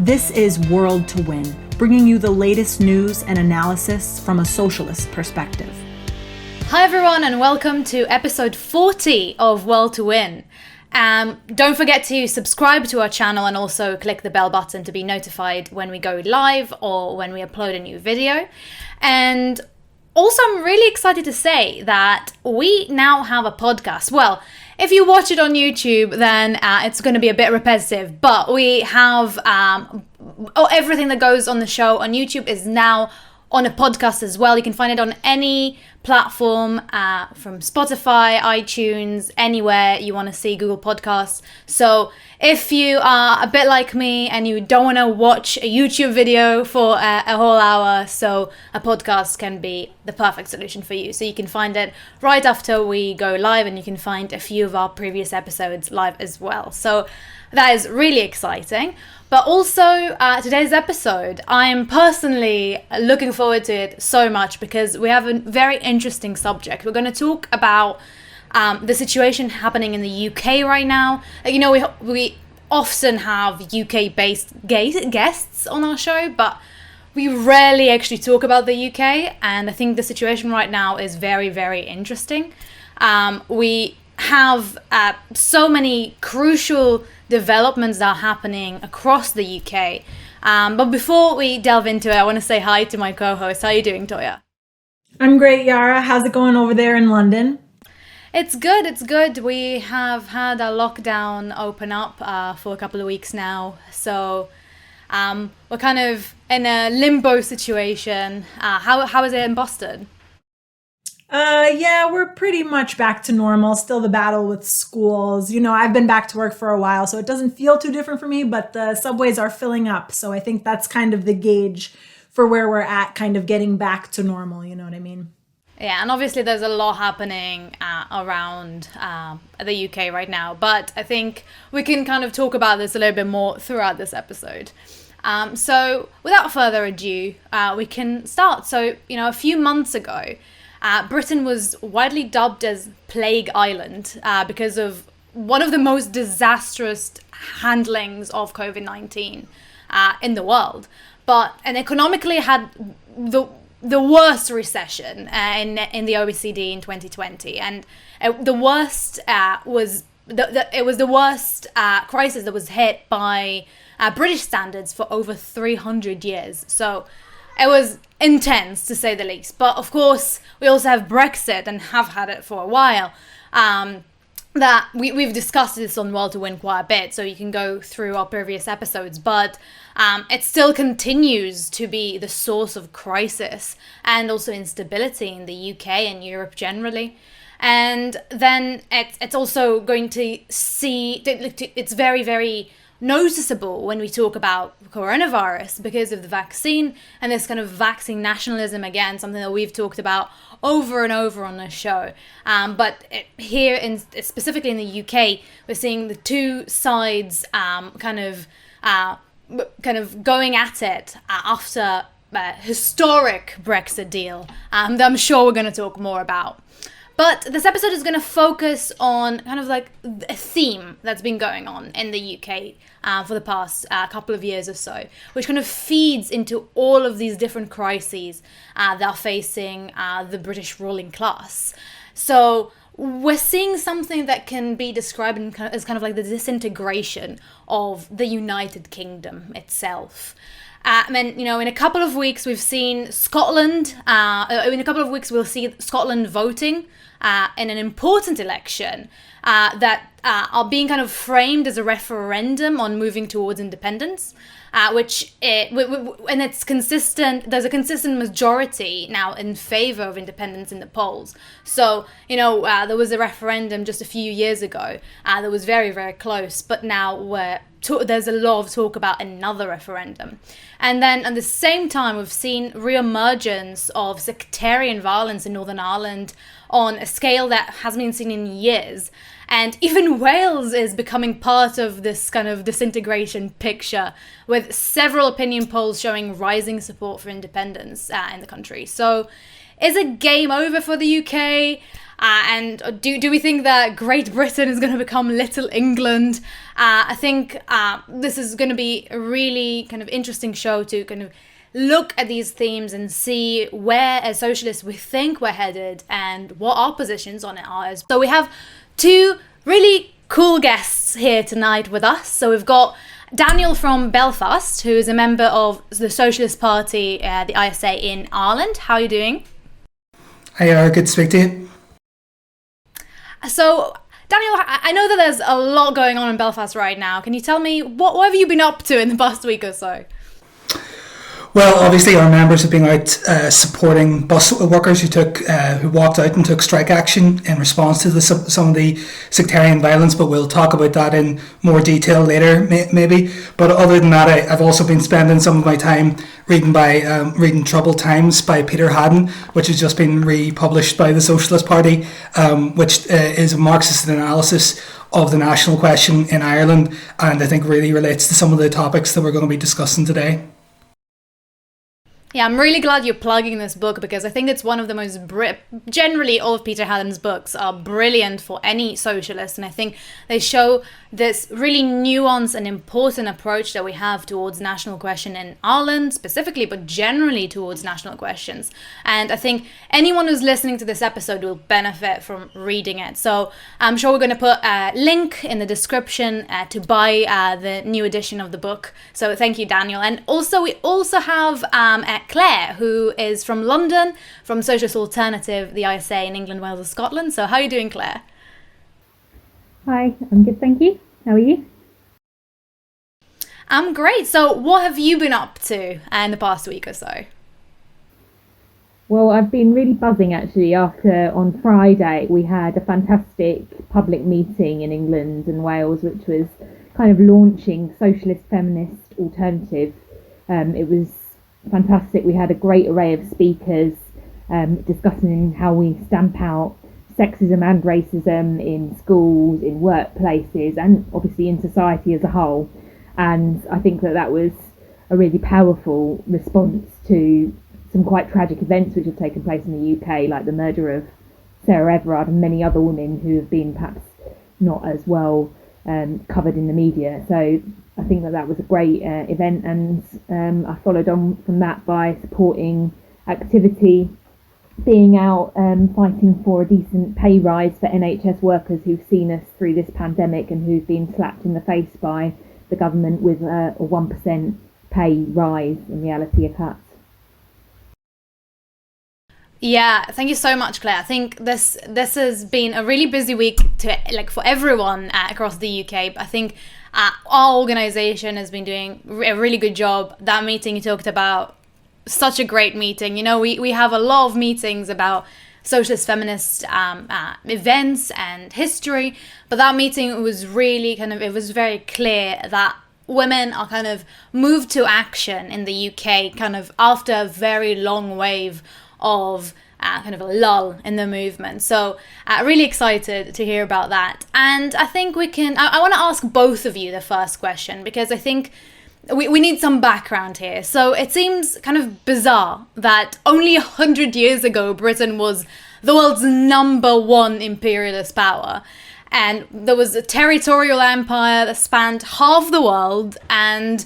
This is World to Win, bringing you the latest news and analysis from a socialist perspective. Hi everyone, and welcome to episode 40 of World to Win. Don't forget to subscribe to our channel and also click the bell button to be notified when we go live or when we upload a new video. And also, I'm really excited to say that we now have a podcast. Well, if you watch it on YouTube, then it's going to be a bit repetitive, but we have everything that goes on the show on YouTube is now on a podcast as well. You can find it on any platform, from Spotify, iTunes, anywhere you want to see Google Podcasts. So if you are a bit like me and you don't want to watch a YouTube video for a whole hour, so a podcast can be the perfect solution for you. So you can find it right after we go live, and you can find a few of our previous episodes live as well. So that is really exciting. But also, today's episode, I'm personally looking forward to it so much because we have a very interesting subject. We're going to talk about the situation happening in the UK right now. You know, we often have UK-based guests on our show, but we rarely actually talk about the UK. And I think the situation right now is very, very interesting. We have so many crucial developments that are happening across the UK. But before we delve into it, I want to say hi to my co-host. How are you doing, Toya? I'm great, Yara. How's it going over there in London? It's good. We have had a lockdown open up for a couple of weeks now. So we're kind of in a limbo situation. How is it in Boston? Yeah, we're pretty much back to normal. Still the battle with schools. You know, I've been back to work for a while, so it doesn't feel too different for me, but the subways are filling up. So I think that's kind of the gauge for where we're at, kind of getting back to normal. You know what I mean? Yeah, and obviously there's a lot happening around the UK right now, but I think we can kind of talk about this a little bit more throughout this episode. So without further ado, we can start. So, you know, a few months ago, Britain was widely dubbed as Plague Island because of one of the most disastrous handlings of COVID-19 in the world. And economically had the worst recession in the OECD in 2020. And the worst was the worst crisis that was hit by British standards for over 300 years. So it was intense, to say the least. But of course, we also have Brexit, and have had it for a while. That we've discussed this on World to Win quite a bit, so you can go through our previous episodes. But it still continues to be the source of crisis and also instability in the UK and Europe generally. And then it's also going to it's very, very noticeable when we talk about coronavirus because of the vaccine and this kind of vaccine nationalism, again, something that we've talked about over and over on the show. But here, specifically in the UK, we're seeing the two sides kind of going at it after a historic Brexit deal that I'm sure we're going to talk more about. But this episode is going to focus on kind of like a theme that's been going on in the UK for the past couple of years or so, which kind of feeds into all of these different crises that are facing the British ruling class. So we're seeing something that can be described as kind of like the disintegration of the United Kingdom itself. And, you know, in a couple of weeks, we've seen Scotland. In a couple of weeks, we'll see Scotland voting in an important election that are being kind of framed as a referendum on moving towards independence, and it's consistent. There's a consistent majority now in favor of independence in the polls. So, you know, there was a referendum just a few years ago that was very, very close, but now there's a lot of talk about another referendum. And then at the same time, we've seen re-emergence of sectarian violence in Northern Ireland on a scale that hasn't been seen in years. And even Wales is becoming part of this kind of disintegration picture, with several opinion polls showing rising support for independence in the country. So is it game over for the UK? And do we think that Great Britain is going to become Little England? I think this is going to be a really kind of interesting show to kind of look at these themes and see where as socialists we think we're headed and what our positions on it are. So we have two really cool guests here tonight with us. So we've got Daniel from Belfast, who is a member of the Socialist Party, the ISA in Ireland. How are you doing? Hey, good to speak to you. So, Daniel, I know that there's a lot going on in Belfast right now. Can you tell me what have you been up to in the past week or so? Well, obviously our members have been out supporting bus workers who walked out and took strike action in response to some of the sectarian violence, but we'll talk about that in more detail later, maybe. But other than that, I've also been spending some of my time reading Troubled Times by Peter Haddon, which has just been republished by the Socialist Party, which is a Marxist analysis of the national question in Ireland, and I think really relates to some of the topics that we're going to be discussing today. Yeah, I'm really glad you're plugging this book because I think it's one of the most generally all of Peter Haddon's books are brilliant for any socialist, and I think they show this really nuanced and important approach that we have towards national question in Ireland specifically, but generally towards national questions. And I think anyone who's listening to this episode will benefit from reading it. So I'm sure we're going to put a link in the description to buy the new edition of the book. So thank you, Daniel. And also we also have Claire, who is from London, from Socialist Alternative, the ISA in England, Wales and Scotland. So how are you doing, Claire? Hi, I'm good, thank you. How are you? I'm great. So what have you been up to in the past week or so? Well, I've been really buzzing actually after on Friday we had a fantastic public meeting in England and Wales, which was kind of launching Socialist Feminist Alternative. It was fantastic. We had a great array of speakers discussing how we stamp out sexism and racism in schools, in workplaces, and obviously in society as a whole. And I think that was a really powerful response to some quite tragic events which have taken place in the UK, like the murder of Sarah Everard and many other women who have been perhaps not as well covered in the media. So I think that was a great event, and I followed on from that by supporting activity, being out fighting for a decent pay rise for NHS workers who've seen us through this pandemic and who've been slapped in the face by the government with a 1% pay rise, in reality a cut. Yeah, thank you so much, Claire. I think this has been a really busy week for everyone across the UK. I think our organisation has been doing a really good job. That meeting you talked about, such a great meeting. You know, we have a lot of meetings about socialist feminist events and history, but that meeting was really it was very clear that women are kind of moved to action in the UK kind of after a very long wave of kind of a lull in the movement. So really excited to hear about that. And I think I want to ask both of you the first question, because I think we need some background here. So it seems kind of bizarre that only 100 years ago Britain was the world's #1 imperialist power. And there was a territorial empire that spanned half the world, and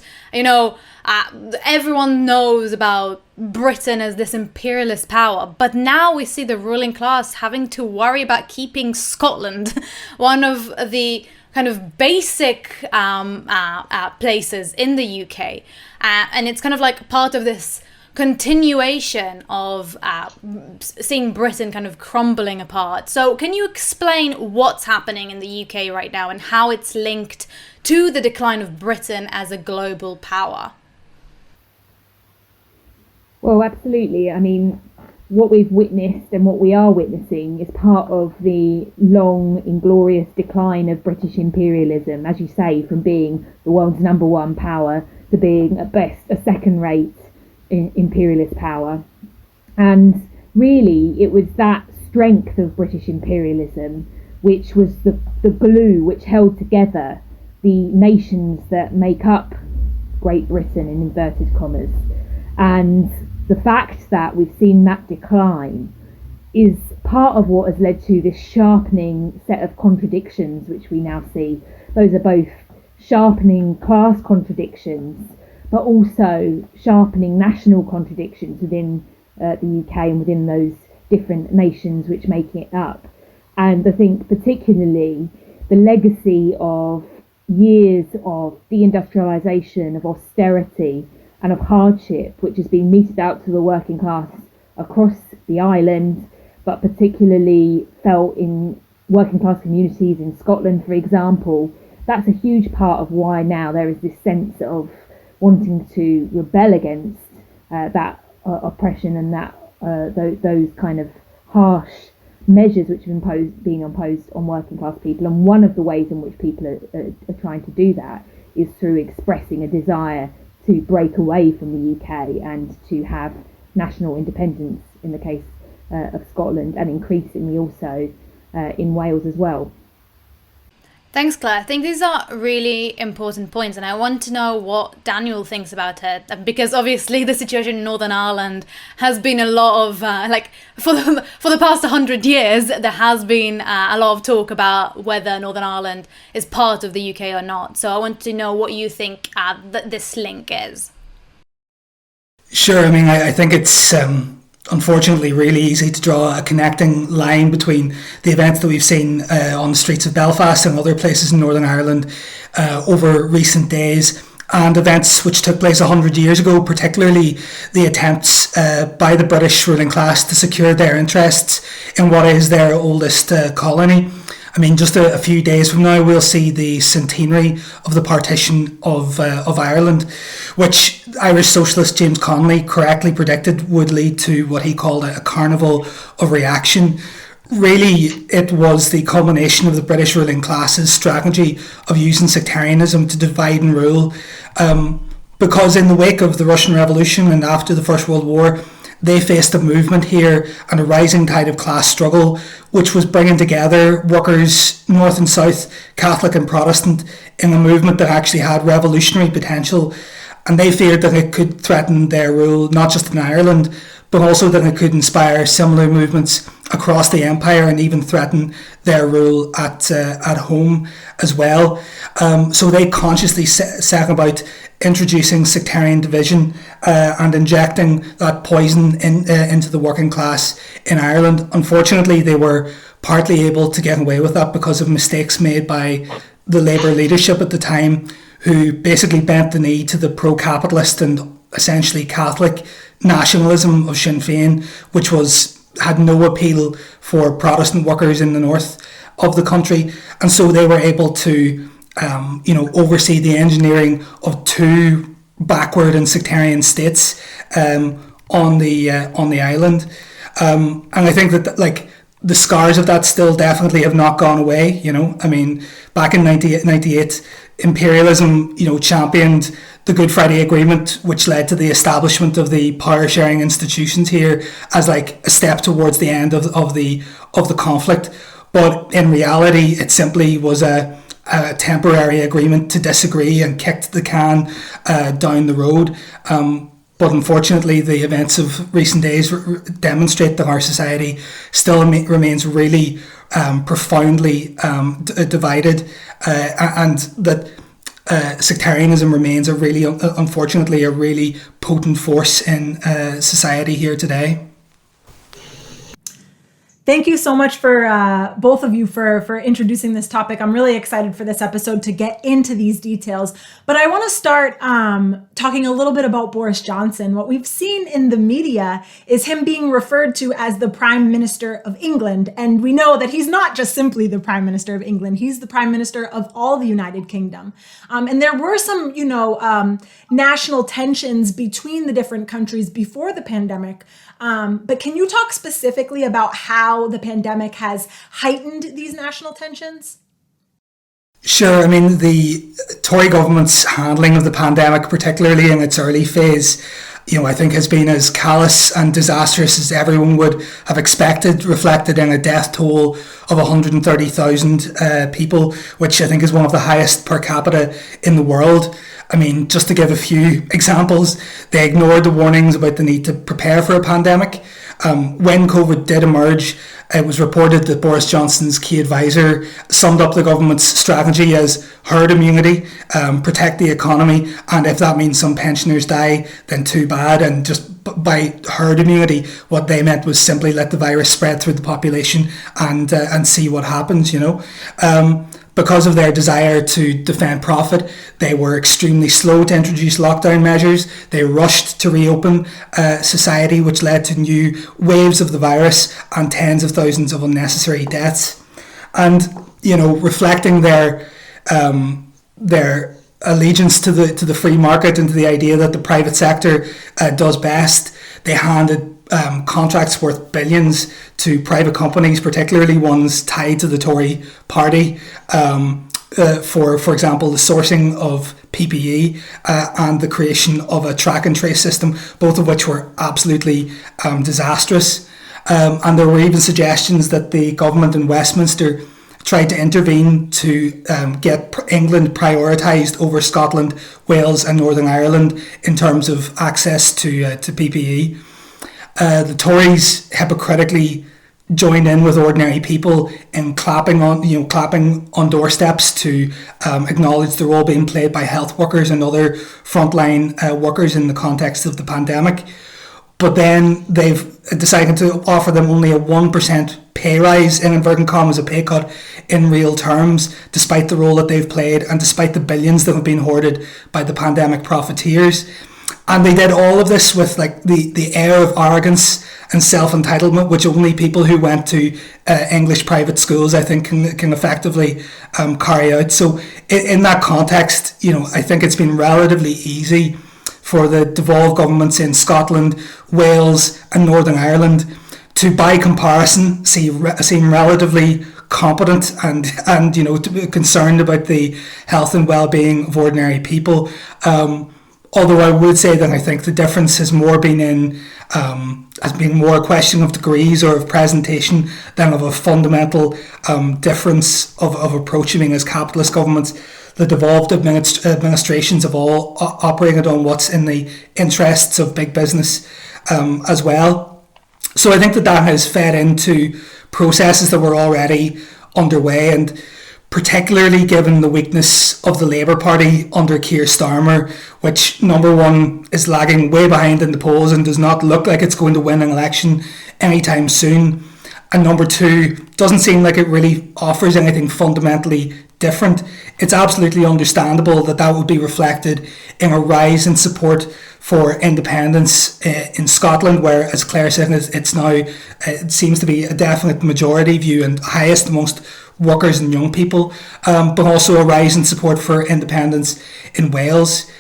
everyone knows about Britain as this imperialist power. But now we see the ruling class having to worry about keeping Scotland, one of the kind of basic places in the UK. And it's kind of like part of this continuation of seeing Britain kind of crumbling apart. So can you explain what's happening in the UK right now and how it's linked to the decline of Britain as a global power? Well, absolutely. I mean, what we've witnessed and what we are witnessing is part of the long, inglorious decline of British imperialism, as you say, from being the world's #1 power to being at best a second-rate imperialist power. And really it was that strength of British imperialism which was the glue which held together the nations that make up Great Britain, in inverted commas. And the fact that we've seen that decline is part of what has led to this sharpening set of contradictions which we now see. Those are both sharpening class contradictions, but also sharpening national contradictions within the UK and within those different nations which make it up. And I think particularly the legacy of years of deindustrialisation, of austerity and of hardship, which has been meted out to the working class across the island, but particularly felt in working class communities in Scotland, for example. That's a huge part of why now there is this sense of wanting to rebel against that oppression and that those kind of harsh measures which have being imposed on working class people. And one of the ways in which people are trying to do that is through expressing a desire to break away from the UK and to have national independence in the case of Scotland, and increasingly also in Wales as well. Thanks, Claire. I think these are really important points, and I want to know what Daniel thinks about it, because obviously the situation in Northern Ireland has been a lot of for the past 100 years there has been a lot of talk about whether Northern Ireland is part of the UK or not. So I want to know what you think this link is. Sure. I mean, I think it's unfortunately really easy to draw a connecting line between the events that we've seen on the streets of Belfast and other places in Northern Ireland over recent days, and events which took place 100 years ago, particularly the attempts by the British ruling class to secure their interests in what is their oldest colony. I mean, just a few days from now, we'll see the centenary of the partition of Ireland, which Irish socialist James Connolly correctly predicted would lead to what he called a carnival of reaction. Really, it was the culmination of the British ruling class's strategy of using sectarianism to divide and rule. Because in the wake of the Russian Revolution and after the First World War, they faced a movement here and a rising tide of class struggle, which was bringing together workers, North and South, Catholic and Protestant, in a movement that actually had revolutionary potential. And they feared that it could threaten their rule, not just in Ireland, but also that it could inspire similar movements across the empire and even threaten their rule at home as well. So they consciously set about introducing sectarian division and injecting that poison into the working class in Ireland. Unfortunately, they were partly able to get away with that because of mistakes made by the Labour leadership at the time, who basically bent the knee to the pro-capitalist and essentially Catholic nationalism of Sinn Féin, which had no appeal for Protestant workers in the north of the country. And so they were able to oversee the engineering of two backward and sectarian states on the island. And I think that the scars of that still definitely have not gone away. I mean, back in 1998, imperialism, championed the Good Friday Agreement, which led to the establishment of the power-sharing institutions here as a step towards the end of the conflict. But in reality, it simply was a temporary agreement to disagree and kicked the can down the road. But unfortunately, the events of recent days demonstrate that our society still remains really profoundly divided, and that sectarianism remains unfortunately a really potent force in society here today. Thank you so much for both of you for introducing this topic. I'm really excited for this episode to get into these details. But I want to start talking a little bit about Boris Johnson. What we've seen in the media is him being referred to as the Prime Minister of England. And we know that he's not just simply the Prime Minister of England. He's the Prime Minister of all the United Kingdom. And there were some, national tensions between the different countries before the pandemic. But can you talk specifically about how the pandemic has heightened these national tensions? Sure. I mean, the Tory government's handling of the pandemic, particularly in its early phase, I think has been as callous and disastrous as everyone would have expected, reflected in a death toll of 130,000 people, which I think is one of the highest per capita in the world. I mean, just to give a few examples, they ignored the warnings about the need to prepare for a pandemic. When COVID did emerge, it was reported that Boris Johnson's key advisor summed up the government's strategy as herd immunity, protect the economy, and if that means some pensioners die, then too bad. And just by herd immunity, what they meant was simply let the virus spread through the population and see what happens, Because of their desire to defend profit, they were extremely slow to introduce lockdown measures. They rushed to reopen society, which led to new waves of the virus and tens of thousands of unnecessary deaths. And, reflecting their allegiance to the free market and to the idea that the private sector does best, they handed contracts worth billions to private companies, particularly ones tied to the Tory party, for example, the sourcing of PPE and the creation of a track and trace system, both of which were absolutely disastrous. And there were even suggestions that the government in Westminster tried to intervene to get England prioritised over Scotland, Wales and Northern Ireland in terms of access to PPE. The Tories hypocritically joined in with ordinary people in clapping on doorsteps to acknowledge the role being played by health workers and other frontline workers in the context of the pandemic. But then they've decided to offer them only a 1% pay rise, in inverted commas, a pay cut in real terms, despite the role that they've played and despite the billions that have been hoarded by the pandemic profiteers. And they did all of this with the air of arrogance and self-entitlement, which only people who went to English private schools, I think, can effectively carry out. So in that context, I think it's been relatively easy for the devolved governments in Scotland, Wales and Northern Ireland to, by comparison, seem relatively competent and to be concerned about the health and well-being of ordinary people. Although I would say that I think the difference has more been more a question of degrees or of presentation than of a fundamental difference of approaching as capitalist governments. The devolved administrations have all operated on what's in the interests of big business as well. So I think that has fed into processes that were already underway, and particularly given the weakness of the Labour Party under Keir Starmer, which, number one, is lagging way behind in the polls and does not look like it's going to win an election anytime soon. And number two, doesn't seem like it really offers anything fundamentally different. It's absolutely understandable that would be reflected in a rise in support for independence in Scotland, where, as Claire said, it seems to be a definite majority view and highest amongst workers and young people, but also a rise in support for independence in Wales.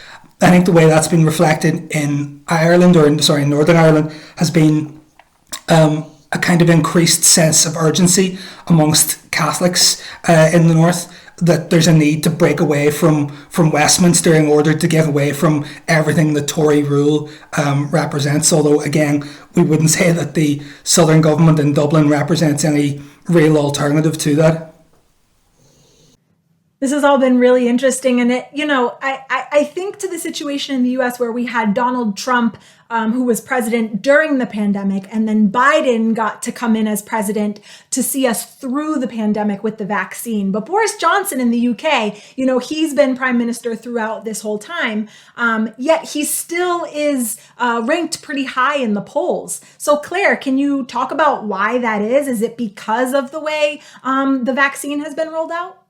I think the way that's been reflected in Northern Ireland has been a kind of increased sense of urgency amongst Catholics in the north, that there's a need to break away from Westminster in order to get away from everything the Tory rule represents. Although, again, we wouldn't say that the Southern government in Dublin represents any real alternative to that. This has all been really interesting. And I think to the situation in the US where we had Donald Trump, who was president during the pandemic, and then Biden got to come in as president to see us through the pandemic with the vaccine. But Boris Johnson in the UK, he's been prime minister throughout this whole time, yet he still is ranked pretty high in the polls. So Claire, can you talk about why that is? Is it because of the way the vaccine has been rolled out?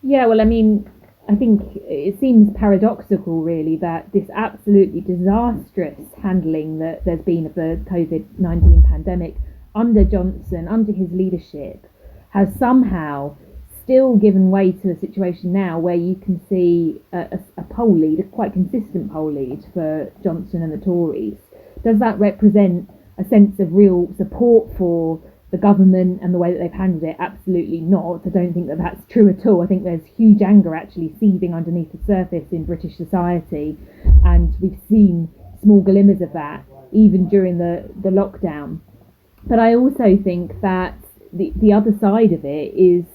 Yeah, well, I think it seems paradoxical, really, that this absolutely disastrous handling that there's been of the COVID-19 pandemic under Johnson, under his leadership, has somehow still given way to a situation now where you can see a poll lead, a quite consistent poll lead for Johnson and the Tories. Does that represent a sense of real support for the government and the way that they've handled it? Absolutely not. I don't think that that's true at all. I think there's huge anger actually seething underneath the surface in British society, and we've seen small glimmers of that even during the lockdown. But I also think that the other side of it is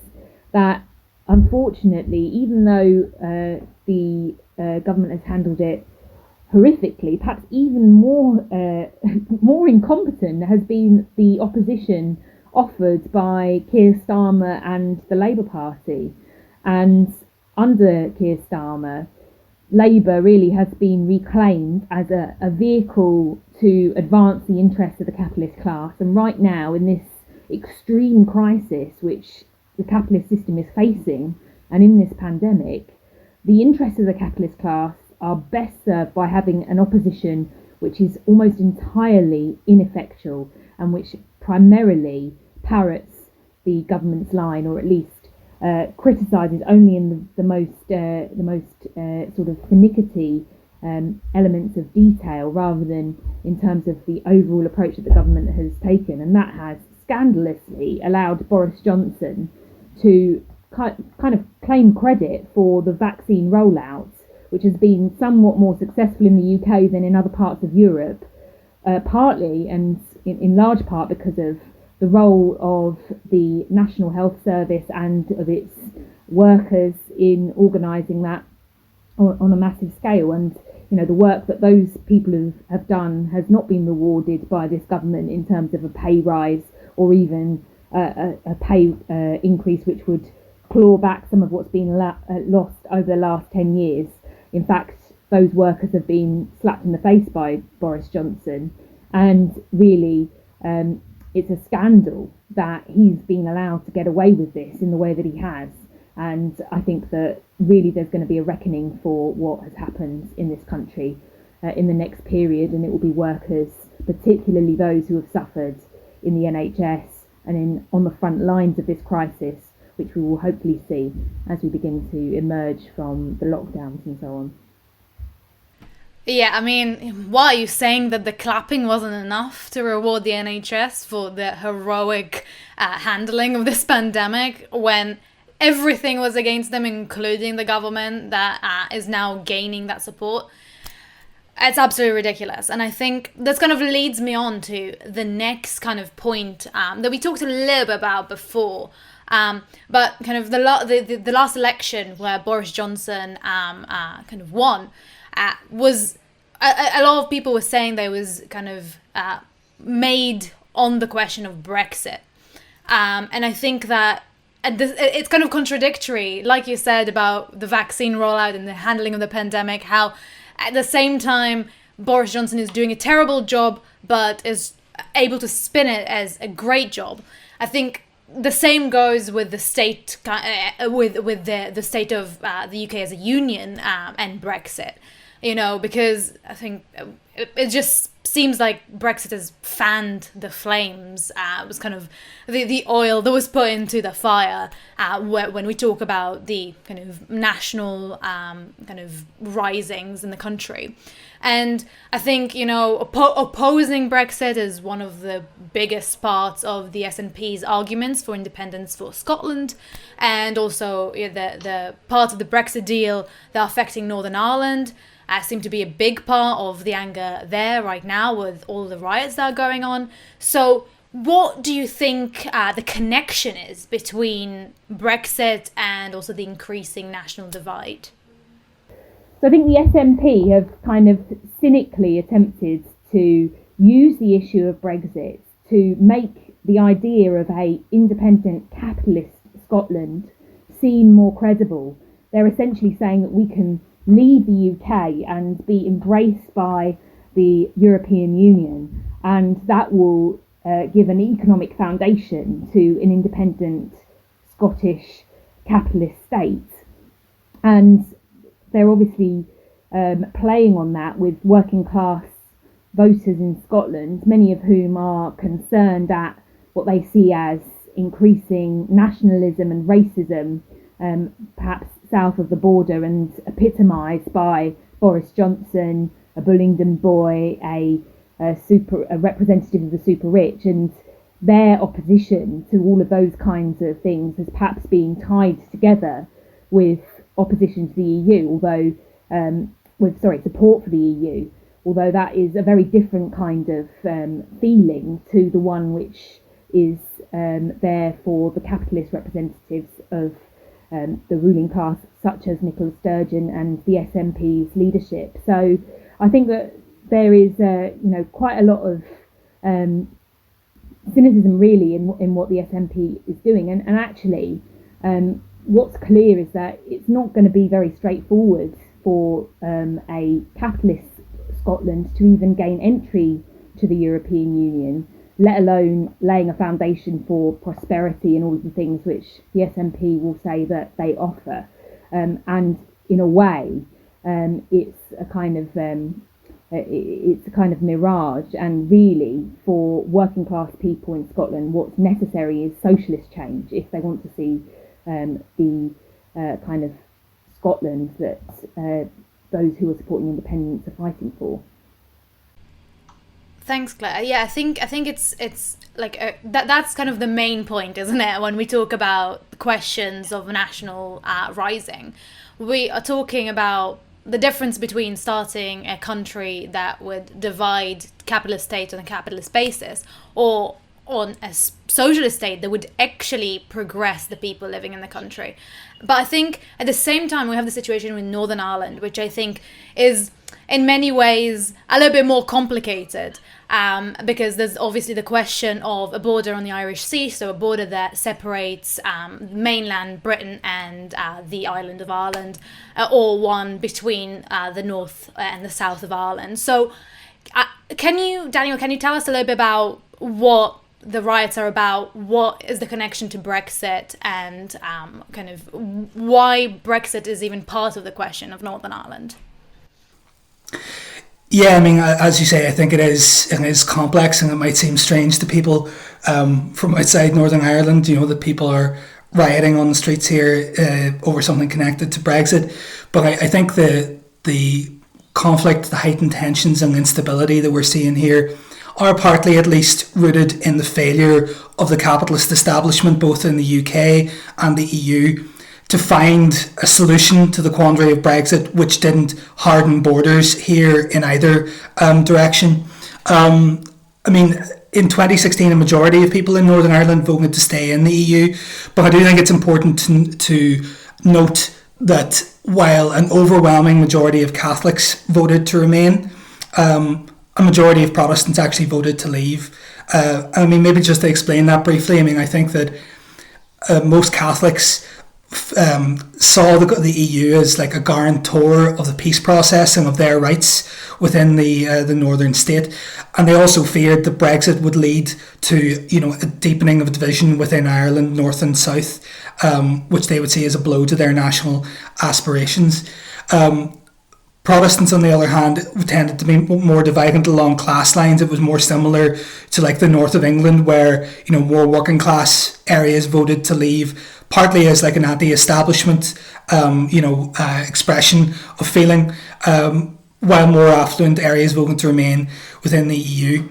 that, unfortunately, even though the government has handled it horrifically, perhaps even more more incompetent, has been the opposition offered by Keir Starmer and the Labour Party. And under Keir Starmer, Labour really has been reclaimed as a vehicle to advance the interests of the capitalist class. And right now, in this extreme crisis which the capitalist system is facing, and in this pandemic, the interests of the capitalist class are best served by having an opposition which is almost entirely ineffectual and which primarily parrots the government's line, or at least criticises only in the most sort of finicky elements of detail, rather than in terms of the overall approach that the government has taken. And that has scandalously allowed Boris Johnson to kind of claim credit for the vaccine rollout, which has been somewhat more successful in the UK than in other parts of Europe, partly and in large part because of the role of the National Health Service and of its workers in organising that on a massive scale. And the work that those people have done has not been rewarded by this government in terms of a pay rise or even a pay increase which would claw back some of what's been lost over the last 10 years. In fact, those workers have been slapped in the face by Boris Johnson, and really it's a scandal that he's been allowed to get away with this in the way that he has. And I think that really there's going to be a reckoning for what has happened in this country in the next period, and it will be workers, particularly those who have suffered in the NHS and on the front lines of this crisis, which we will hopefully see as we begin to emerge from the lockdowns and so on. Yeah, I mean, why are you saying that the clapping wasn't enough to reward the NHS for the heroic handling of this pandemic when everything was against them, including the government that is now gaining that support? It's absolutely ridiculous. And I think this kind of leads me on to the next kind of point that we talked a little bit about before. But kind of the last election where Boris Johnson kind of won was a lot of people were saying they was kind of made on the question of Brexit. And I think that it's kind of contradictory, like you said, about the vaccine rollout and the handling of the pandemic, how at the same time Boris Johnson is doing a terrible job but is able to spin it as a great job. I think the same goes with the state, with the state of the UK as a union and Brexit, because I think it just seems like Brexit has fanned the flames. It was kind of the oil that was put into the fire when we talk about the kind of national kind of risings in the country. And I think, opposing Brexit is one of the biggest parts of the SNP's arguments for independence for Scotland, and also the part of the Brexit deal that are affecting Northern Ireland seem to be a big part of the anger there right now with all the riots that are going on. So what do you think the connection is between Brexit and also the increasing national divide? So I think the SNP have kind of cynically attempted to use the issue of Brexit to make the idea of a independent capitalist Scotland seem more credible. They're essentially saying that we can leave the UK and be embraced by the European Union, and that will give an economic foundation to an independent Scottish capitalist state. And they're obviously playing on that with working class voters in Scotland, many of whom are concerned at what they see as increasing nationalism and racism, perhaps south of the border, and epitomised by Boris Johnson, a Bullingdon boy, a representative of the super rich. And their opposition to all of those kinds of things has perhaps been tied together with opposition to the EU, although support for the EU, although that is a very different kind of feeling to the one which is there for the capitalist representatives of the ruling class, such as Nicola Sturgeon and the SNP's leadership. So I think that there is, quite a lot of cynicism really in what the SNP is doing, and actually, what's clear is that it's not going to be very straightforward for a capitalist Scotland to even gain entry to the European Union, let alone laying a foundation for prosperity and all of the things which the SNP will say that they offer. And in a way, it's a kind of mirage. And really, for working class people in Scotland, what's necessary is socialist change if they want to see the kind of Scotland that those who are supporting independence are fighting for. Thanks, Claire. Yeah, I think it's like that's kind of the main point, isn't it? When we talk about questions of national rising, we are talking about the difference between starting a country that would divide capitalist state on a capitalist basis, or on a socialist state that would actually progress the people living in the country. But I think at the same time we have the situation with Northern Ireland, which I think is in many ways a little bit more complicated, because there's obviously the question of a border on the Irish Sea, so a border that separates mainland Britain and the island of Ireland, or one between the north and the south of Ireland. So Daniel, can you tell us a little bit about what the riots are about, what is the connection to Brexit, and kind of why Brexit is even part of the question of Northern Ireland? Yeah, I mean, as you say, I think it is complex, and it might seem strange to people from outside Northern Ireland, that people are rioting on the streets here over something connected to Brexit. But I think the conflict, the heightened tensions and instability that we're seeing here are partly at least rooted in the failure of the capitalist establishment, both in the UK and the EU, to find a solution to the quandary of Brexit, which didn't harden borders here in either direction. I mean, in 2016, a majority of people in Northern Ireland voted to stay in the EU, but I do think it's important to note that while an overwhelming majority of Catholics voted to remain, a majority of Protestants actually voted to leave. I mean, maybe just to explain that briefly, I mean, I think that most Catholics saw the EU as like a guarantor of the peace process and of their rights within the northern state, and they also feared that Brexit would lead to a deepening of division within Ireland, north and south, which they would see as a blow to their national aspirations. Protestants, on the other hand, tended to be more divided along class lines. It was more similar to like the north of England, where more working class areas voted to leave, partly as like an anti-establishment, expression of feeling, while more affluent areas voted to remain within the EU.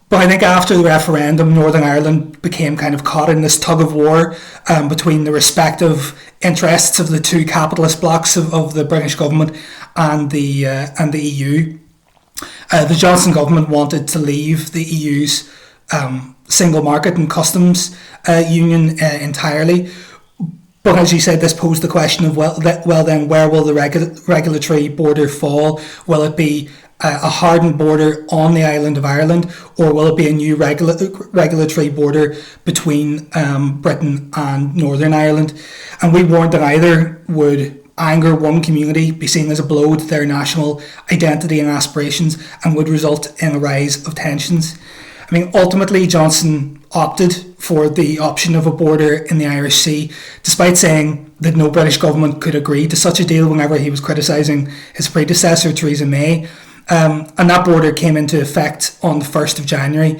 But I think after the referendum, Northern Ireland became kind of caught in this tug of war between the respective interests of the two capitalist blocs of the British government and the EU. The Johnson government wanted to leave the EU's single market and customs union entirely. But as you said, this posed the question of, well then, where will the regulatory border fall? Will it be a hardened border on the island of Ireland, or will it be a new regulatory border between Britain and Northern Ireland? And we warned that either would anger one community, be seen as a blow to their national identity and aspirations, and would result in a rise of tensions. I mean, ultimately, Johnson opted for the option of a border in the Irish Sea, despite saying that no British government could agree to such a deal whenever he was criticising his predecessor, Theresa May. And that border came into effect on the 1st of January.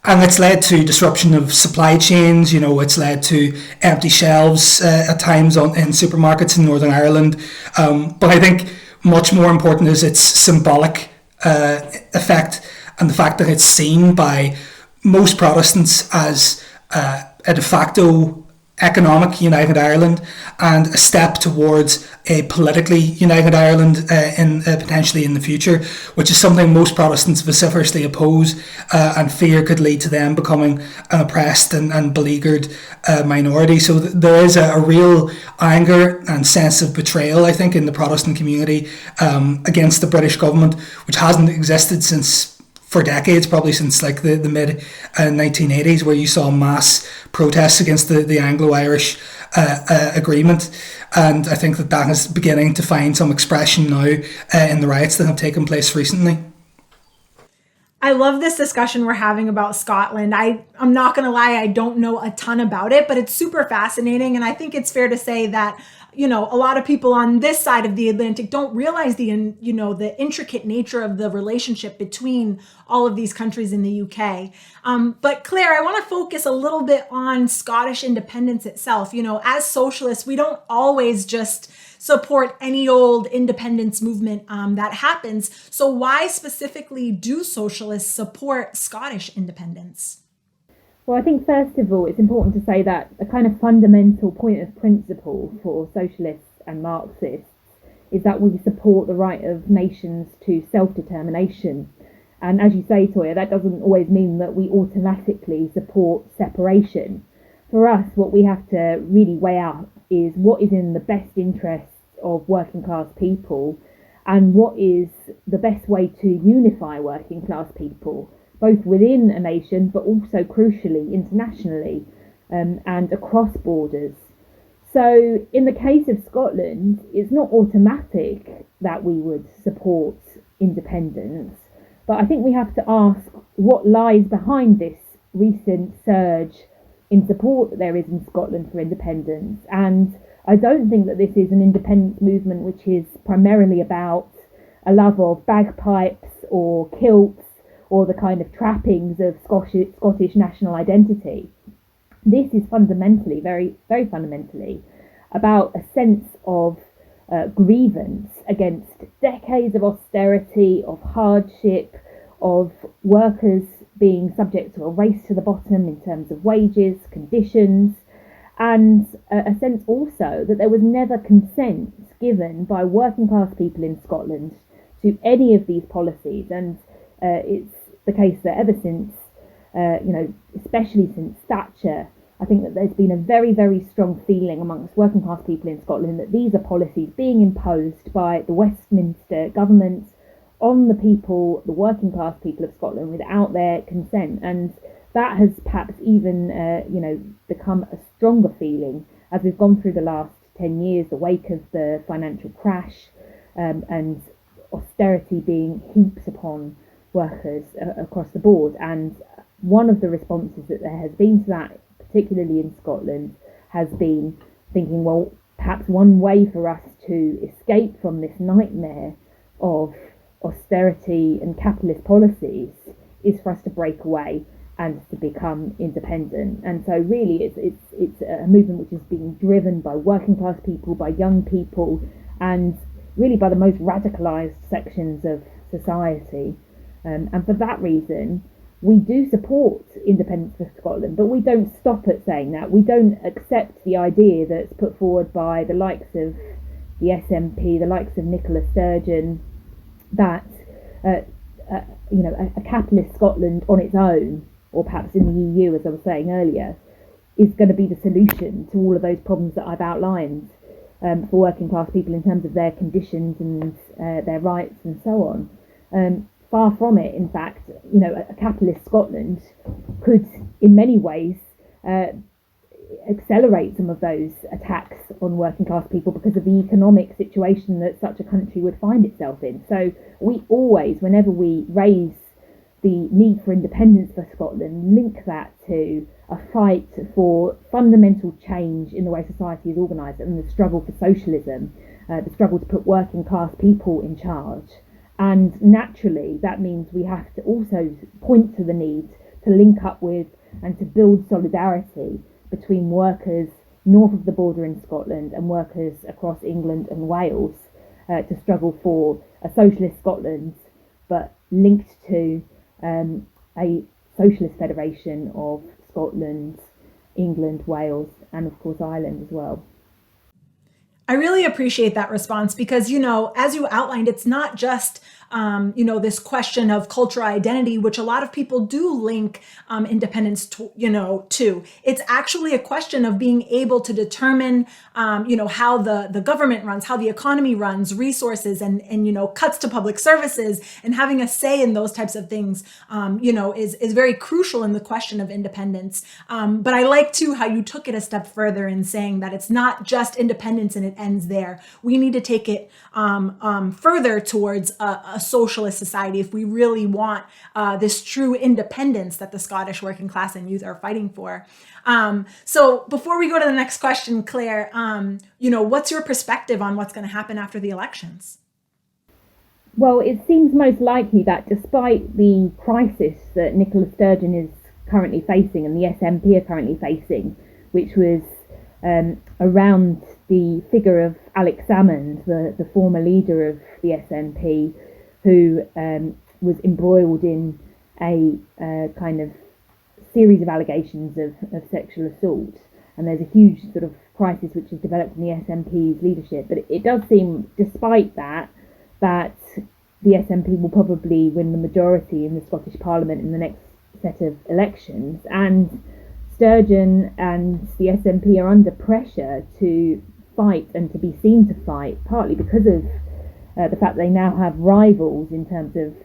And it's led to disruption of supply chains, it's led to empty shelves at times in supermarkets in Northern Ireland. But I think much more important is its symbolic effect, and the fact that it's seen by most Protestants as a de facto economic United Ireland and a step towards a politically United Ireland potentially in the future, which is something most Protestants vociferously oppose and fear could lead to them becoming an oppressed and beleaguered minority. So there is a real anger and sense of betrayal, I think, in the Protestant community against the British government, which hasn't existed for decades, probably since like the mid 1980s, where you saw mass protests against the Anglo-Irish agreement. And I think that is beginning to find some expression now in the riots that have taken place recently. I love this discussion we're having about Scotland. I'm not going to lie, I don't know a ton about it, but it's super fascinating. And I think it's fair to say that, a lot of people on this side of the Atlantic don't realize the intricate nature of the relationship between all of these countries in the UK. But Claire, I want to focus a little bit on Scottish independence itself. As socialists, we don't always just support any old independence movement that happens. So why specifically do socialists support Scottish independence? Well, I think first of all, it's important to say that a kind of fundamental point of principle for socialists and Marxists is that we support the right of nations to self-determination. And as you say, Toya, that doesn't always mean that we automatically support separation. For us, what we have to really weigh up is what is in the best interests of working class people and what is the best way to unify working class people, both within a nation, but also crucially internationally and across borders. So in the case of Scotland, it's not automatic that we would support independence, but I think we have to ask what lies behind this recent surge in support that there is in Scotland for independence. And I don't think that this is an independence movement which is primarily about a love of bagpipes or kilts or the kind of trappings of Scottish national identity. This is fundamentally, very, very fundamentally, about a sense of grievance against decades of austerity, of hardship, of workers being subject to a race to the bottom in terms of wages, conditions, and a sense also that there was never consent given by working class people in Scotland to any of these policies. And it's the case that ever since, especially since Thatcher, I think that there's been a very, very strong feeling amongst working class people in Scotland that these are policies being imposed by the Westminster government on the people, the working class people of Scotland, without their consent. And that has perhaps even, become a stronger feeling as we've gone through the last 10 years, the wake of the financial crash and austerity being heaped upon workers across the board. And one of the responses that there has been to that, particularly in Scotland, has been thinking, well, perhaps one way for us to escape from this nightmare of austerity and capitalist policies is for us to break away and to become independent. And so really it's a movement which is being driven by working class people, by young people, and really by the most radicalised sections of society. And for that reason, we do support independence for Scotland, but we don't stop at saying that. We don't accept the idea that's put forward by the likes of the SNP, the likes of Nicola Sturgeon, that a capitalist Scotland on its own, or perhaps in the EU, as I was saying earlier, is going to be the solution to all of those problems that I've outlined for working class people in terms of their conditions and their rights and so on. Far from it. In fact, a capitalist Scotland could, in many ways, accelerate some of those attacks on working class people because of the economic situation that such a country would find itself in. So we always, whenever we raise the need for independence for Scotland, link that to a fight for fundamental change in the way society is organised and the struggle for socialism, the struggle to put working class people in charge. And naturally, that means we have to also point to the need to link up with and to build solidarity between workers north of the border in Scotland and workers across England and Wales to struggle for a socialist Scotland, but linked to a socialist federation of Scotland England, Wales, and of course Ireland as well. I really appreciate that response because, as you outlined, it's not just, this question of cultural identity, which a lot of people do link independence to. It's actually a question of being able to determine, how the government runs, how the economy runs, resources, and cuts to public services, and having a say in those types of things, is very crucial in the question of independence. But I like too how you took it a step further in saying that it's not just independence and it ends there. We need to take it further towards a socialist society if we really want this true independence that the Scottish working class and youth are fighting for. So before we go to the next question, Claire, what's your perspective on what's going to happen after the elections? Well, it seems most likely that despite the crisis that Nicola Sturgeon is currently facing and the SNP are currently facing, which was around the figure of Alex Salmond, the former leader of the SNP, who was embroiled in a kind of series of allegations of sexual assault. And there's a huge sort of crisis which has developed in the SNP's leadership. But it does seem, despite that the SNP will probably win the majority in the Scottish Parliament in the next set of elections. And Sturgeon and the SNP are under pressure to fight and to be seen to fight, partly because of the fact they now have rivals in terms of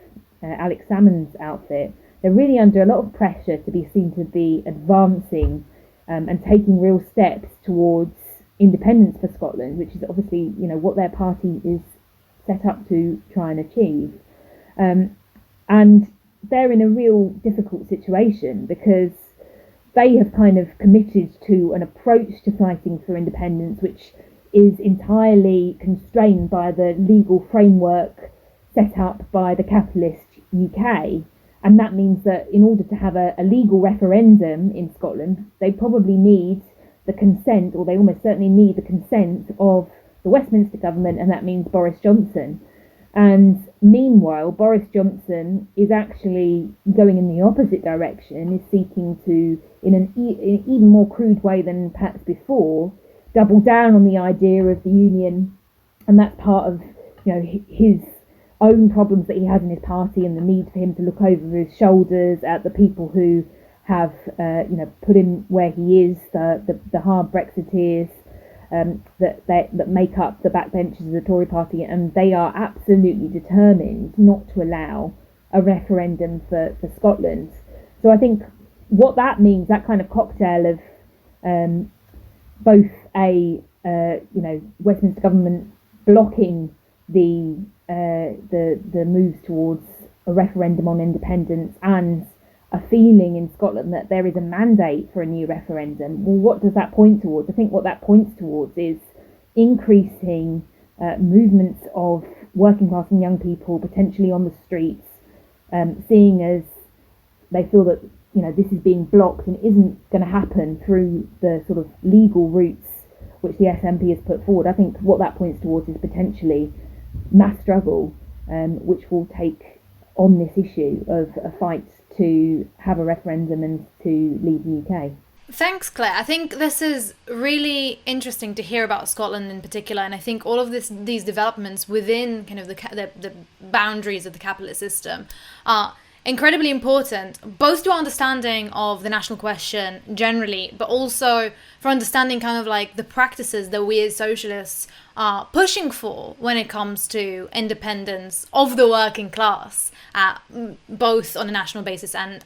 Alex Salmond's outfit. They're really under a lot of pressure to be seen to be advancing and taking real steps towards independence for Scotland, which is obviously, what their party is set up to try and achieve. And they're in a real difficult situation because they have kind of committed to an approach to fighting for independence which is entirely constrained by the legal framework set up by the capitalist UK. And that means that in order to have a legal referendum in Scotland, they probably need the consent, or they almost certainly need the consent of the Westminster government, and that means Boris Johnson. And meanwhile, Boris Johnson is actually going in the opposite direction, is seeking to, in an even more crude way than perhaps before, double down on the idea of the union. And that's part of, his own problems that he has in his party and the need for him to look over his shoulders at the people who have, put him where he is, the hard Brexiteers, that make up the backbenchers of the Tory party, and they are absolutely determined not to allow a referendum for Scotland. So I think what that means, that kind of cocktail of both a Westminster government blocking the moves towards a referendum on independence and a feeling in Scotland that there is a mandate for a new referendum. Well, what does that point towards? I think what that points towards is increasing movements of working class and young people potentially on the streets, seeing as they feel that this is being blocked and isn't going to happen through the sort of legal routes which the SNP has put forward. I think what that points towards is potentially mass struggle, which will take on this issue of a fight to have a referendum and to leave the UK. Thanks, Claire. I think this is really interesting to hear about Scotland in particular, and I think all of these developments within kind of the boundaries of the capitalist system are incredibly important, both to our understanding of the national question generally, but also for understanding kind of like the practices that we as socialists are pushing for when it comes to independence of the working class, both on a national basis and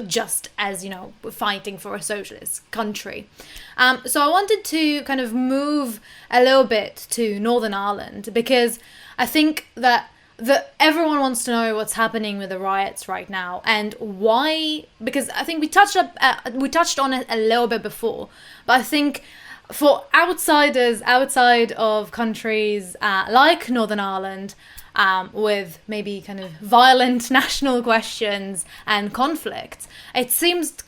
just as, fighting for a socialist country. So I wanted to kind of move a little bit to Northern Ireland, because I think that everyone wants to know what's happening with the riots right now and why, because I think we touched on it a little bit before, but I think for outsiders outside of countries like Northern Ireland, with maybe kind of violent national questions and conflict, it seems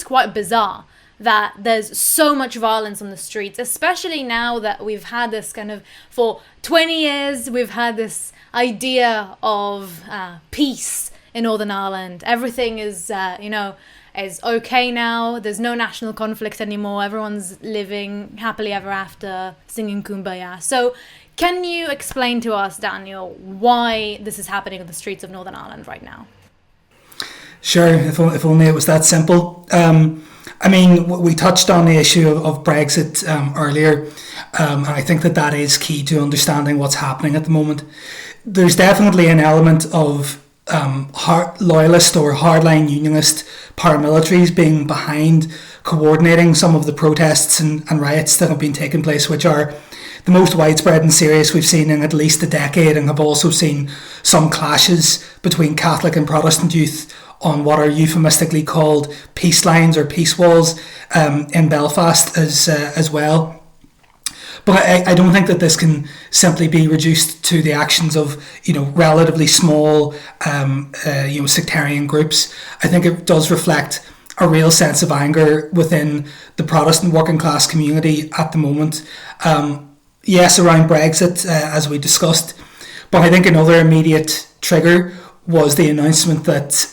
quite bizarre that there's so much violence on the streets, especially now that we've had this kind of, for 20 years, we've had this idea of peace in Northern Ireland. Everything is, is okay now. There's no national conflict anymore. Everyone's living happily ever after, singing Kumbaya. So can you explain to us, Daniel, why this is happening on the streets of Northern Ireland right now? Sure, if only it was that simple. I mean, we touched on the issue of Brexit earlier, and I think that is key to understanding what's happening at the moment. There's definitely an element of loyalist or hardline unionist paramilitaries being behind coordinating some of the protests and riots that have been taking place, which are the most widespread and serious we've seen in at least a decade, and have also seen some clashes between Catholic and Protestant youth on what are euphemistically called peace lines or peace walls in Belfast as well. But I don't think that this can simply be reduced to the actions of, relatively small, sectarian groups. I think it does reflect a real sense of anger within the Protestant working class community at the moment. Yes, around Brexit, as we discussed, but I think another immediate trigger was the announcement that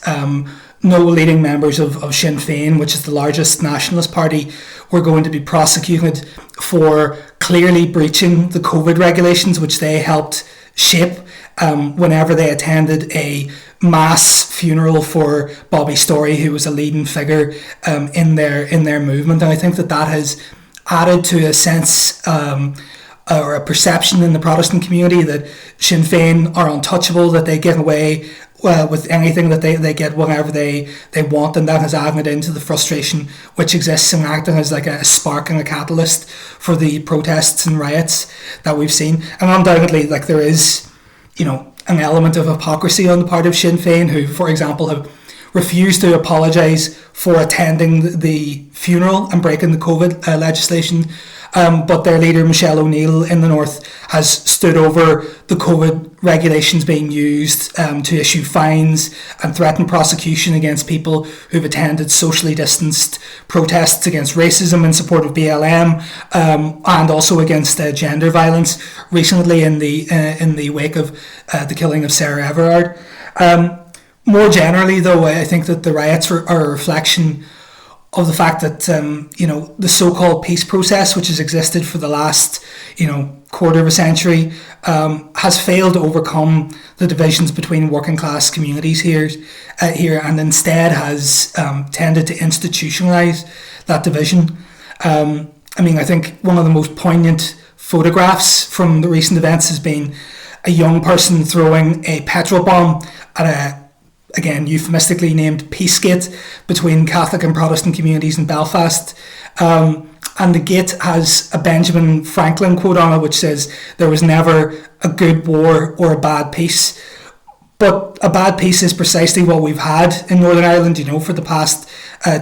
no leading members of Sinn Féin, which is the largest nationalist party, were going to be prosecuted for clearly breaching the COVID regulations, which they helped shape whenever they attended a mass funeral for Bobby Storey, who was a leading figure in their movement. And I think that has added to a sense or a perception in the Protestant community that Sinn Féin are untouchable, that they get away with anything, that they get whatever they want, and that has added into the frustration which exists and acting as like a spark and a catalyst for the protests and riots that we've seen. And undoubtedly, like, there is, an element of hypocrisy on the part of Sinn Féin, who, for example, have refused to apologise for attending the funeral and breaking the COVID legislation. But their leader, Michelle O'Neill in the North, has stood over the COVID regulations being used to issue fines and threaten prosecution against people who've attended socially distanced protests against racism in support of BLM, and also against gender violence recently in the wake of the killing of Sarah Everard. More generally, though, I think that the riots are a reflection of the fact that the so-called peace process, which has existed for the last quarter of a century, has failed to overcome the divisions between working class communities here, and instead has tended to institutionalize that division. I think one of the most poignant photographs from the recent events has been a young person throwing a petrol bomb at a, again, euphemistically named Peacegate between Catholic and Protestant communities in Belfast. And the gate has a Benjamin Franklin quote on it, which says, "There was never a good war or a bad peace." But a bad peace is precisely what we've had in Northern Ireland, for the past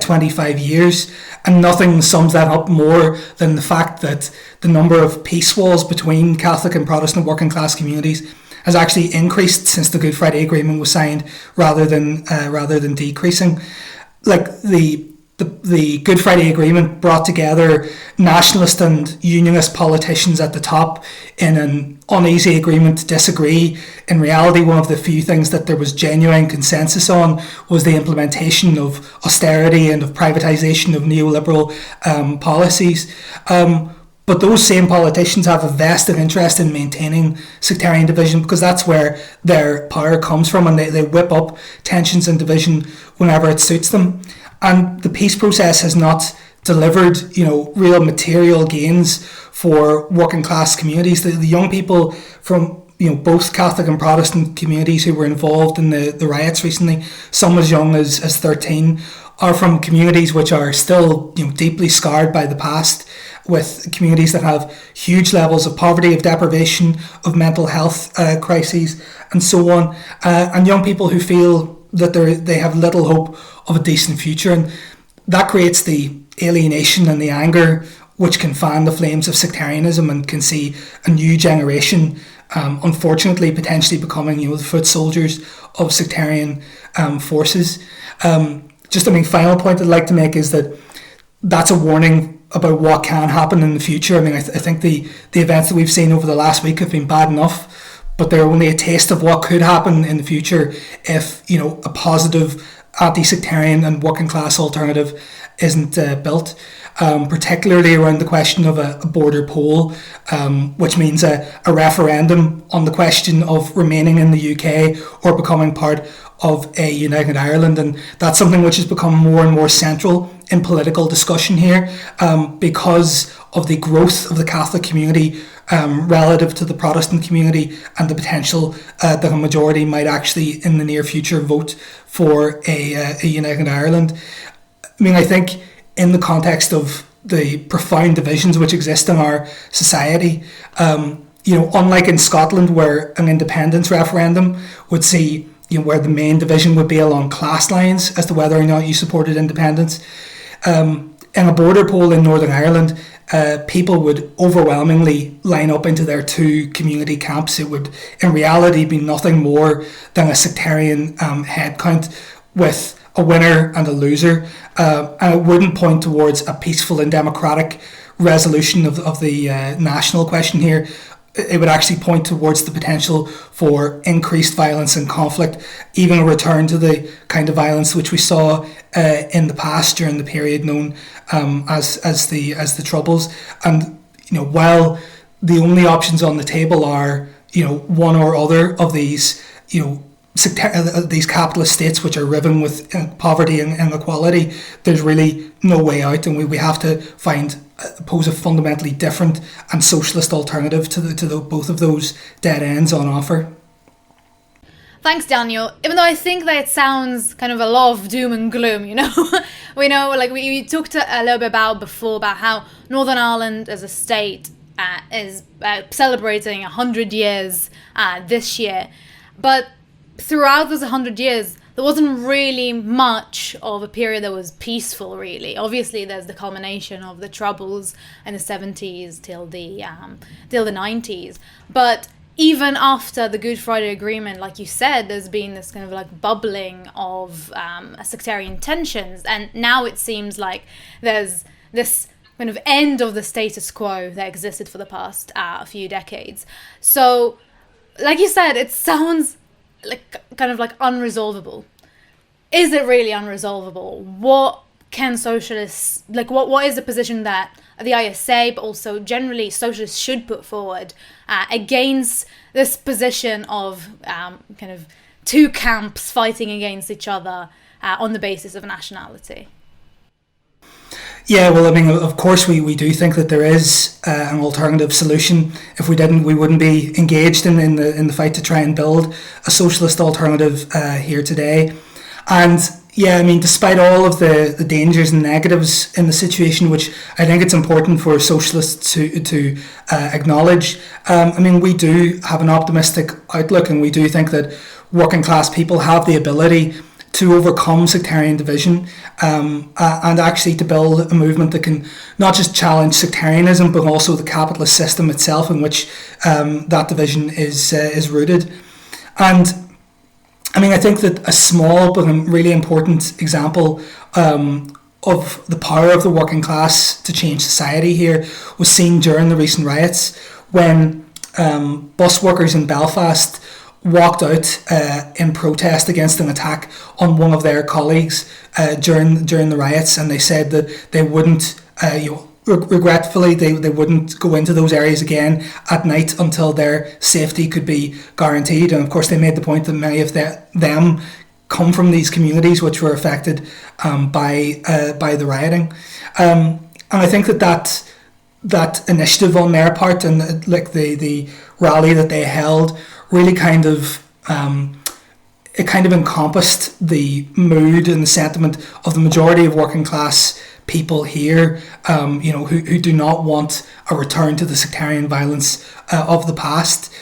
25 years. And nothing sums that up more than the fact that the number of peace walls between Catholic and Protestant working class communities has actually increased since the Good Friday Agreement was signed, rather than decreasing. Like the Good Friday Agreement brought together nationalist and unionist politicians at the top in an uneasy agreement to disagree. In reality, one of the few things that there was genuine consensus on was the implementation of austerity and of privatisation of neoliberal policies. But those same politicians have a vested interest in maintaining sectarian division, because that's where their power comes from, and they whip up tensions and division whenever it suits them. And the peace process has not delivered, real material gains for working class communities. The young people from, both Catholic and Protestant communities who were involved in the riots recently, some as young as 13, are from communities which are still, deeply scarred by the past, with communities that have huge levels of poverty, of deprivation, of mental health crises, and so on, and young people who feel that they have little hope of a decent future. And that creates the alienation and the anger which can fan the flames of sectarianism and can see a new generation, unfortunately, potentially becoming, the foot soldiers of sectarian forces. Final point I'd like to make is that that's a warning about what can happen in the future. I think the events that we've seen over the last week have been bad enough, but they're only a taste of what could happen in the future if, a positive anti-sectarian and working class alternative isn't built, particularly around the question of a border poll, which means a referendum on the question of remaining in the UK or becoming part of a united Ireland. And that's something which has become more and more central in political discussion here, because of the growth of the Catholic community relative to the Protestant community, and the potential that a majority might actually in the near future vote for a united Ireland. I mean, I think in the context of the profound divisions which exist in our society, unlike in Scotland, where an independence referendum would see, where the main division would be along class lines as to whether or not you supported independence, in a border poll in Northern Ireland, people would overwhelmingly line up into their two community camps. It would, in reality, be nothing more than a sectarian head count with a winner and a loser, and it wouldn't point towards a peaceful and democratic resolution of the national question here. It would actually point towards the potential for increased violence and conflict, even a return to the kind of violence which we saw in the past during the period known as the Troubles. And while the only options on the table are one or other of these these capitalist states which are riven with poverty and inequality, there's really no way out, and we have to pose a fundamentally different and socialist alternative to both of those dead ends on offer. Thanks, Daniel. Even though I think that it sounds kind of a lot of doom and gloom, we know, like we talked a little bit about how Northern Ireland as a state is celebrating 100 years this year, but throughout those 100 years, there wasn't really much of a period that was peaceful, really. Obviously, there's the culmination of the Troubles in the 70s till the 90s. But even after the Good Friday Agreement, like you said, there's been this kind of like bubbling of sectarian tensions. And now it seems like there's this kind of end of the status quo that existed for the past few decades. So, like you said, it sounds like kind of like unresolvable. Is it really unresolvable? What can socialists, like what is the position that the ISA, but also generally socialists should put forward against this position of kind of two camps fighting against each other on the basis of nationality? Yeah, well, I mean, of course, we do think that there is an alternative solution. If we didn't, we wouldn't be engaged in the fight to try and build a socialist alternative here today. And yeah, I mean, despite all of the dangers and negatives in the situation, which I think it's important for socialists to acknowledge, I mean, we do have an optimistic outlook, and we do think that working class people have the ability to overcome sectarian division, and actually to build a movement that can not just challenge sectarianism, but also the capitalist system itself in which that division is rooted. And I mean, I think that a small but really important example of the power of the working class to change society here was seen during the recent riots, when bus workers in Belfast walked out in protest against an attack on one of their colleagues during the riots, and they said that they wouldn't, regretfully, they wouldn't go into those areas again at night until their safety could be guaranteed. And of course, they made the point that many of them come from these communities which were affected by the rioting, and I think that initiative on their part, and like the rally that they held, really kind of encompassed the mood and the sentiment of the majority of working class people here, who do not want a return to the sectarian violence of the past.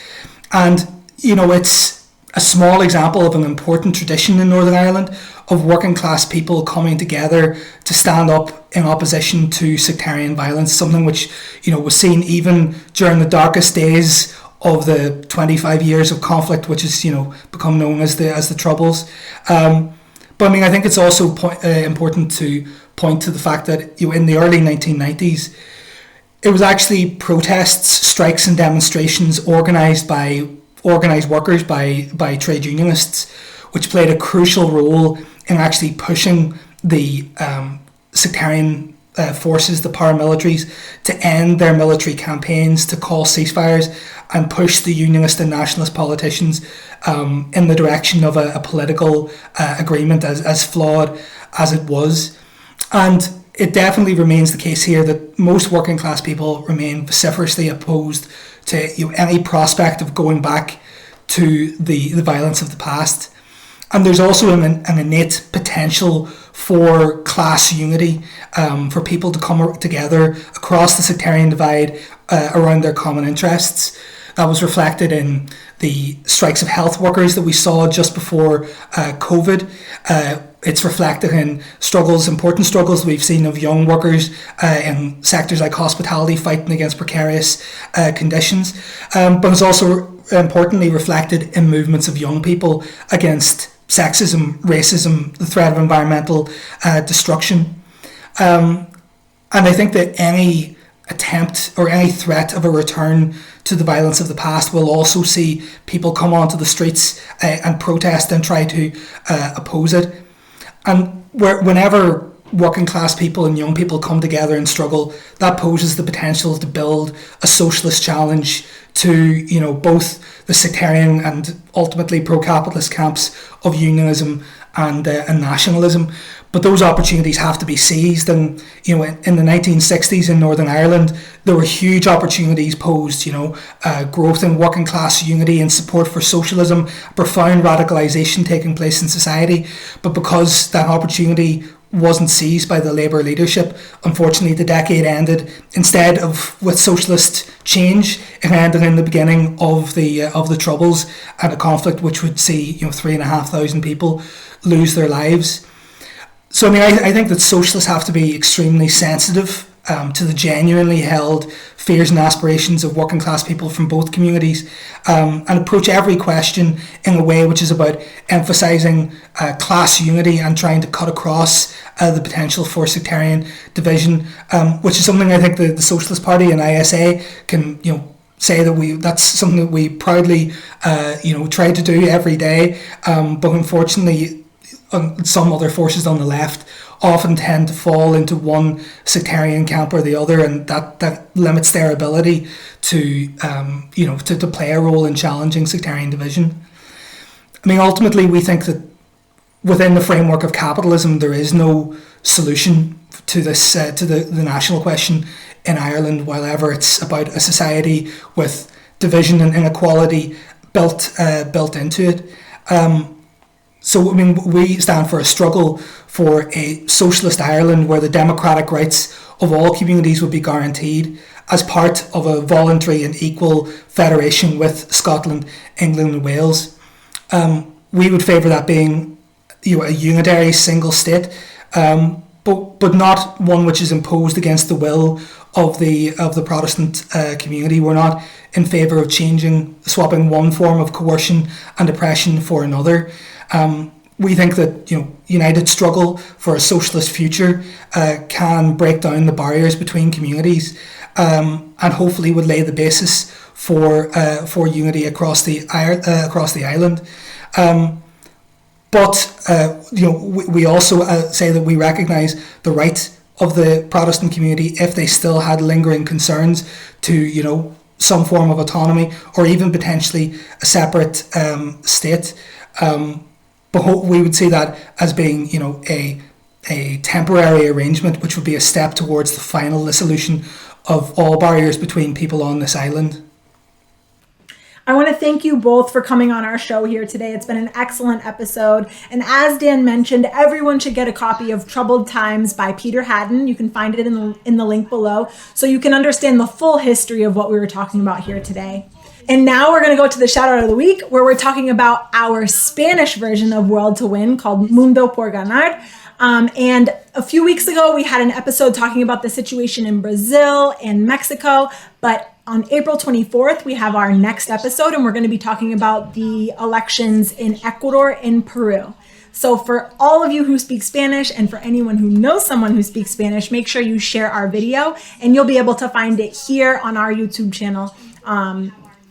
And it's a small example of an important tradition in Northern Ireland of working class people coming together to stand up in opposition to sectarian violence, something which was seen even during the darkest days of the 25 years of conflict, which has become known as the Troubles. But I mean, I think it's also important to point to the fact that in the early 1990s, it was actually protests, strikes, and demonstrations organised workers by trade unionists, which played a crucial role in actually pushing the sectarian forces, the paramilitaries, to end their military campaigns, to call ceasefires, and push the unionist and nationalist politicians in the direction of a political agreement, as flawed as it was. And it definitely remains the case here that most working class people remain vociferously opposed to any prospect of going back to the violence of the past. And there's also an innate potential for class unity, for people to come together across the sectarian divide around their common interests. That was reflected in the strikes of health workers that we saw just before COVID. It's reflected in important struggles we've seen of young workers in sectors like hospitality fighting against precarious conditions. But it's also importantly reflected in movements of young people against sexism, racism, the threat of environmental destruction. And I think that any attempt or any threat of a return to the violence of the past will also see people come onto the streets and protest and try to oppose it. And whenever working class people and young people come together and struggle, that poses the potential to build a socialist challenge to both the sectarian and ultimately pro-capitalist camps of unionism and nationalism. But those opportunities have to be seized. And in the 1960s in Northern Ireland, there were huge opportunities posed. Growth in working class unity and support for socialism, profound radicalisation taking place in society. But because that opportunity wasn't seized by the Labour leadership, unfortunately the decade ended instead of with socialist change. It ended in the beginning of the Troubles and a conflict which would see 3,500 people lose their lives. So I think that socialists have to be extremely sensitive to the genuinely held fears and aspirations of working class people from both communities, and approach every question in a way which is about emphasising class unity and trying to cut across the potential for sectarian division, which is something I think the Socialist Party and ISA can say that that's something that we proudly try to do every day, but unfortunately some other forces on the left often tend to fall into one sectarian camp or the other, and that limits their ability to play a role in challenging sectarian division. Ultimately we think that within the framework of capitalism there is no solution to this to the national question in Ireland, while ever it's about a society with division and inequality built into it. So we stand for a struggle for a socialist Ireland where the democratic rights of all communities would be guaranteed as part of a voluntary and equal federation with Scotland, England and Wales. We would favour that being a unitary single state, but not one which is imposed against the will of the Protestant community. We're not in favour of swapping one form of coercion and oppression for another. We think that united struggle for a socialist future can break down the barriers between communities, and hopefully would lay the basis for unity across the island. But we also say that we recognise the right of the Protestant community, if they still had lingering concerns, to some form of autonomy or even potentially a separate state. But we would see that as being a temporary arrangement, which would be a step towards the final dissolution of all barriers between people on this island. I want to thank you both for coming on our show here today. It's been an excellent episode. And as Dan mentioned, everyone should get a copy of Troubled Times by Peter Haddon. You can find it in the link below, so you can understand the full history of what we were talking about here today. And now we're going to go to the shout out of the week, where we're talking about our Spanish version of World to Win called Mundo por Ganar. And a few weeks ago, we had an episode talking about the situation in Brazil and Mexico, but on April 24th, we have our next episode, and we're going to be talking about the elections in Ecuador and Peru. So for all of you who speak Spanish, and for anyone who knows someone who speaks Spanish, make sure you share our video, and you'll be able to find it here on our YouTube channel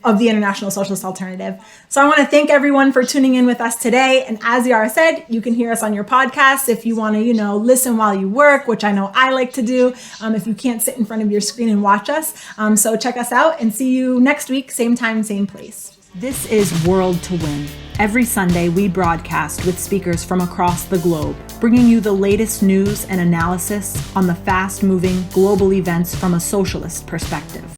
of the International Socialist Alternative. So I want to thank everyone for tuning in with us today. And as Yara said, you can hear us on your podcast if you want to, listen while you work, which I know I like to do, if you can't sit in front of your screen and watch us. So check us out and see you next week, same time, same place. This is World to Win. Every Sunday, we broadcast with speakers from across the globe, bringing you the latest news and analysis on the fast-moving global events from a socialist perspective.